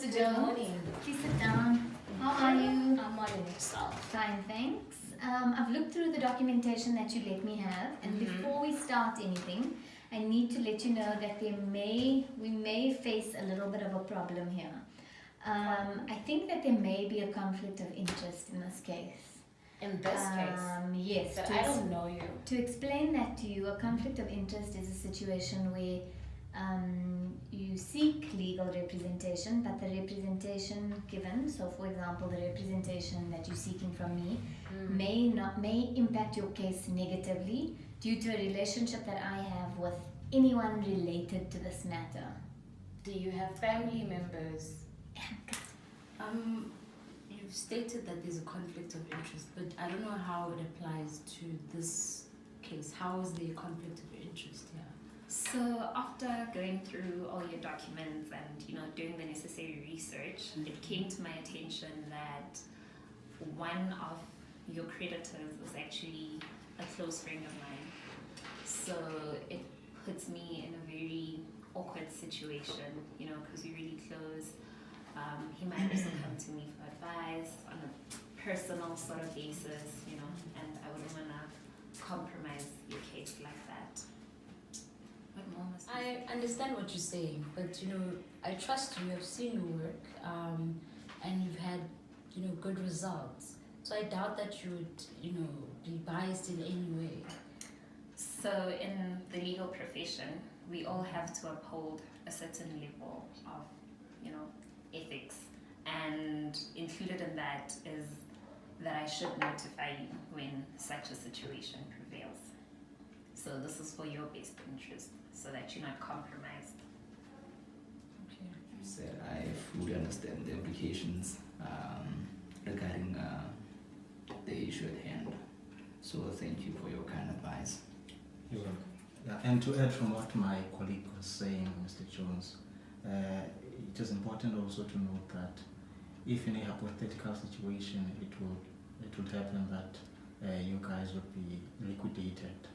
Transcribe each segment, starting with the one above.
Mr. Good Jones. morning. Please sit down. How are you? I'm on yourself. Fine, thanks. I've looked through the documentation that you let me have, and before we start anything, I need to let you know that we may face a little bit of a problem here. I think that there may be a conflict of interest in this case. In this case, Yes. but I don't know you. To explain that to you, a conflict of interest is a situation where you seek legal representation, but the representation given, so for example, the representation that you're seeking from me, may impact your case negatively due to a relationship that I have with anyone related to this matter. Do you have family members? You've stated that there's a conflict of interest, but I don't know how it applies to this case. How is there a conflict of interest here? So after going through all your documents and doing the necessary research, it came to my attention that one of your creditors was actually a close friend of mine. So it puts me in a very awkward situation, because we're really close. He might also come to me for advice on a personal sort of basis, and I wouldn't want to compromise your case like that. What more must I understand what you're saying, but I trust you. I've seen your work, and you've had good results. So I doubt that you would be biased in any way. So in the legal profession, we all have to uphold a certain level of ethics, and included in that is that I should notify you when such a situation prevails. So this is for your best interest, so that you're not compromised. Okay. So I fully understand the implications regarding the issue at hand. So thank you for your kind advice. You're welcome. Yeah, and to add from what my colleague was saying, Mr. Jones, it is important also to note that if in a hypothetical situation it would happen that you guys would be liquidated,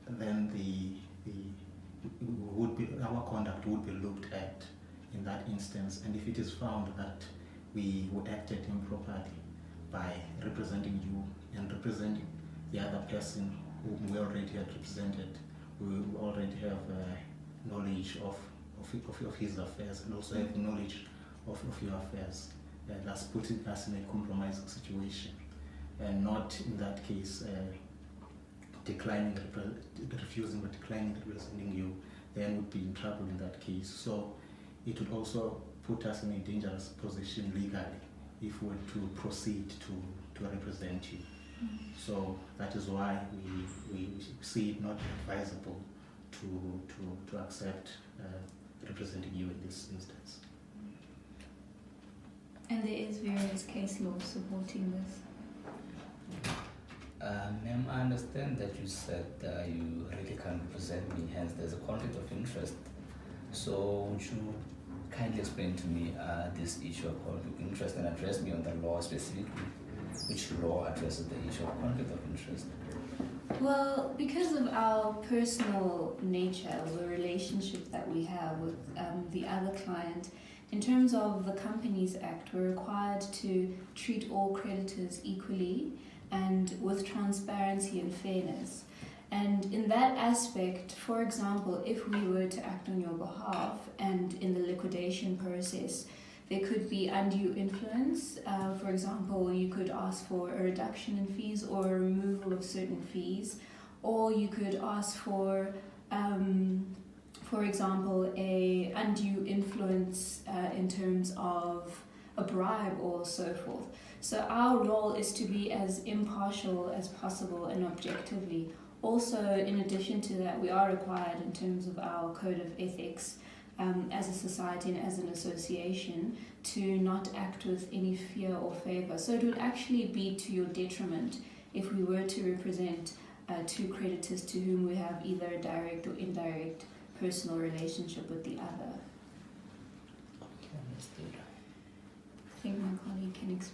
then our conduct would be looked at in that instance, and if it is found that we acted improperly by representing you and representing the other person whom we already had represented, we already have knowledge of his affairs and also have knowledge of your affairs. That's putting us in a compromising situation, and not in that case refusing or declining representing you, then would be in trouble in that case. So it would also put us in a dangerous position legally if we were to proceed to represent you. So that is why we see it not advisable to accept representing you in this instance. And there is various case law supporting this. Ma'am, I understand that you said you really can't represent me, hence there's a conflict of interest. So would you kindly explain to me this issue of conflict of interest and address me on the law specifically? Which law addresses the issue of conflict of interest? Well, because of our personal nature, the relationship that we have with the other client, in terms of the Companies Act, we're required to treat all creditors equally and with transparency and fairness. And in that aspect, for example, if we were to act on your behalf and in the liquidation process, there could be undue influence. For example, you could ask for a reduction in fees or a removal of certain fees, or you could ask for example, a undue influence in terms of a bribe or so forth. So our role is to be as impartial as possible and objectively. Also, in addition to that, we are required in terms of our code of ethics as a society and as an association to not act with any fear or favor. So it would actually be to your detriment if we were to represent two creditors to whom we have either a direct or indirect personal relationship with the other. Okay, understood. I think my colleague can explain.